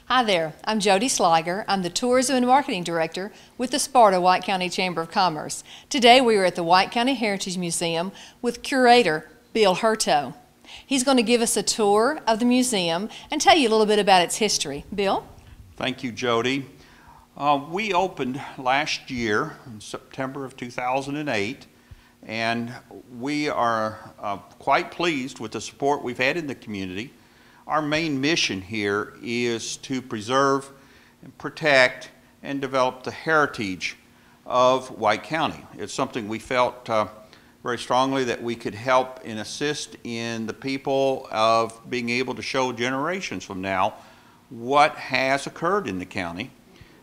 Hi there, I'm Jody Sliger. I'm the Tourism and Marketing Director with the Sparta White County Chamber of Commerce. Today we are at the White County Heritage Museum with curator Bill Hurteau. He's going to give us a tour of the museum and tell you a little bit about its history. Bill? Thank you, Jody. We opened last year in September of 2008, and we are quite pleased with the support we've had in the community. Our main mission here is to preserve and protect and develop the heritage of White County. It's something we felt very strongly that we could help and assist in the people of being able to show generations from now what has occurred in the county.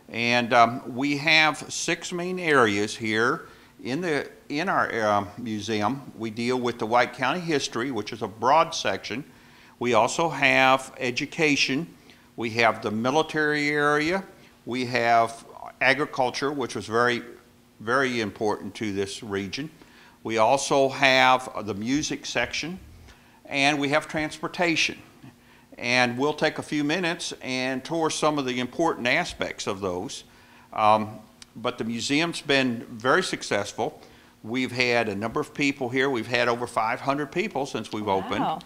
And we have 6 main areas here in our museum. We deal with the White County history, which is a broad section. We also have education, we have the military area, we have agriculture, which was very, very important to this region. We also have the music section, and we have transportation. And we'll take a few minutes and tour some of the important aspects of those. But the museum's been very successful. We've had a number of people here. We've had over 500 people since we've opened.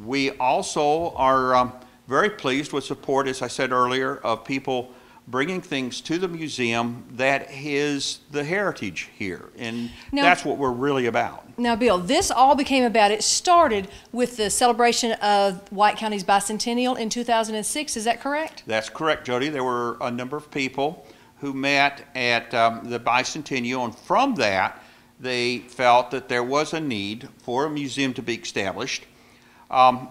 We also are very pleased with support, as I said earlier, of people bringing things to the museum that is the heritage here, and that's what we're really about. Now, Bill, this all became about, it started with the celebration of White County's bicentennial in 2006, is that correct? That's correct, Jody. There were a number of people who met at the bicentennial, and from that, they felt that there was a need for a museum to be established.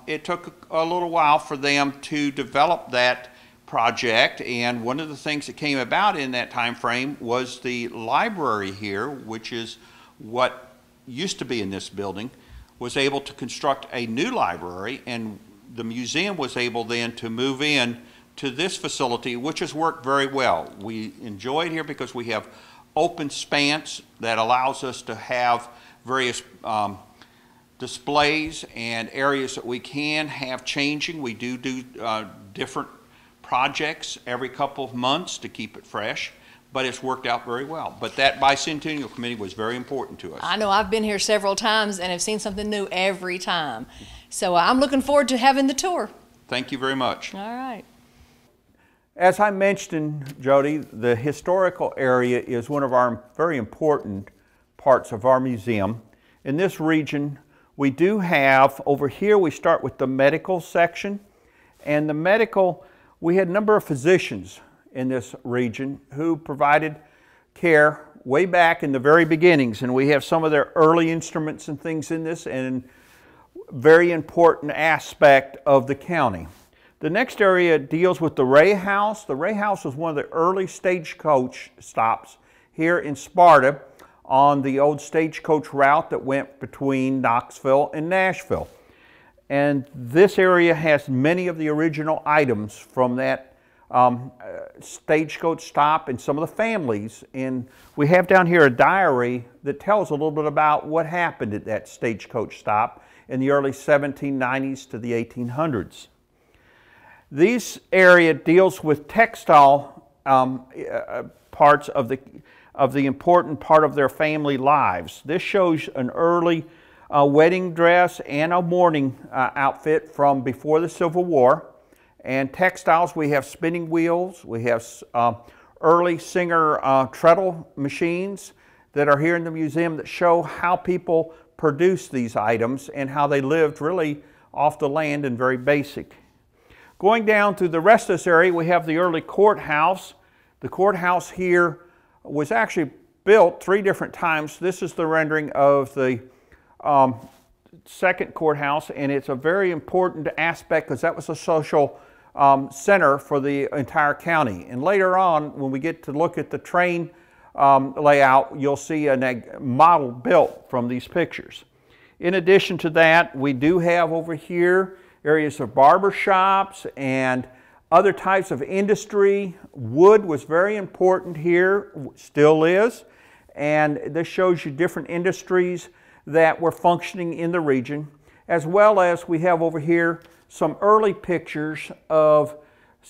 It took a little while for them to develop that project, and one of the things that came about in that time frame was the library here, which is what used to be in this building, was able to construct a new library, and the museum was able then to move in to this facility, which has worked very well. We enjoy it here because we have open spans that allows us to have various displays and areas that we can have changing. We do different projects every couple of months to keep it fresh, but it's worked out very well. But that bicentennial committee was very important to us. I know, I've been here several times and have seen something new every time. So I'm looking forward to having the tour. Thank you very much. All right. As I mentioned, Jody, the historical area is one of our very important parts of our museum. In this region, we do have, over here we start with the medical section, and the medical, we had a number of physicians in this region who provided care way back in the very beginnings, and we have some of their early instruments and things in this, and very important aspect of the county. The next area deals with the Ray House. The Ray House was one of the early stagecoach stops here in Sparta on the old stagecoach route that went between Knoxville and Nashville. And this area has many of the original items from that stagecoach stop and some of the families. And we have down here a diary that tells a little bit about what happened at that stagecoach stop in the early 1790s to the 1800s. This area deals with textile parts of the important part of their family lives. This shows an early wedding dress and a mourning outfit from before the Civil War. And textiles, we have spinning wheels, we have early Singer treadle machines that are here in the museum that show how people produced these items and how they lived really off the land and very basic. Going down through the rest of this area, we have the early courthouse. The courthouse here was actually built 3 different times. This is the rendering of the second courthouse, and it's a very important aspect because that was a social center for the entire county. And later on, when we get to look at the train layout, you'll see a model built from these pictures. In addition to that, we do have over here areas of barber shops and other types of industry. Wood was very important here, still is, and this shows you different industries that were functioning in the region, as well as we have over here some early pictures of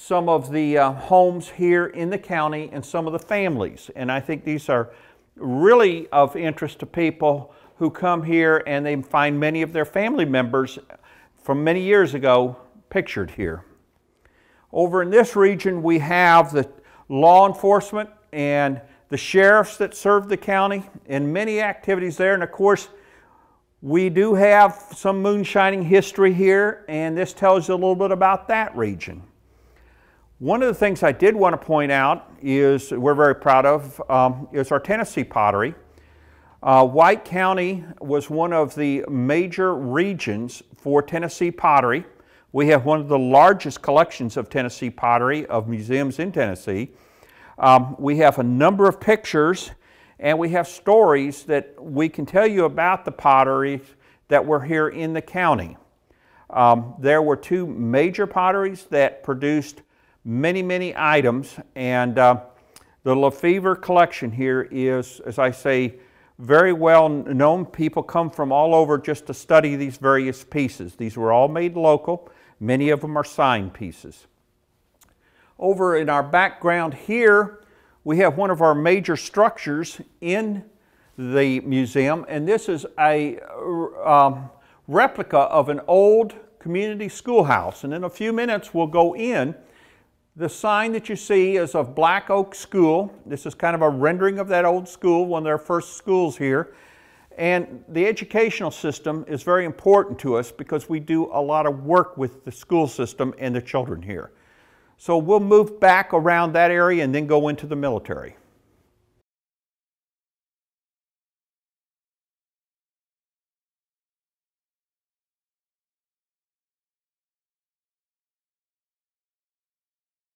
some of the homes here in the county and some of the families. And I think these are really of interest to people who come here and they find many of their family members from many years ago pictured here. Over in this region we have the law enforcement and the sheriffs that serve the county and many activities there. And of course we do have some moonshining history here, and this tells you a little bit about that region. One of the things I did want to point out is we're very proud of is our Tennessee pottery. White County was one of the major regions for Tennessee pottery. We have one of the largest collections of Tennessee pottery of museums in Tennessee. We have a number of pictures and we have stories that we can tell you about the pottery that were here in the county. There were two major potteries that produced many, many items, and the Lefevre collection here is, as I say, very well known. People come from all over just to study these various pieces. These were all made local. Many of them are signed pieces. Over in our background here, we have one of our major structures in the museum, and this is a replica of an old community schoolhouse. And in a few minutes we'll go in. The sign that you see is of Black Oak School. This is kind of a rendering of that old school, one of their first schools here. And the educational system is very important to us because we do a lot of work with the school system and the children here. So we'll move back around that area and then go into the military.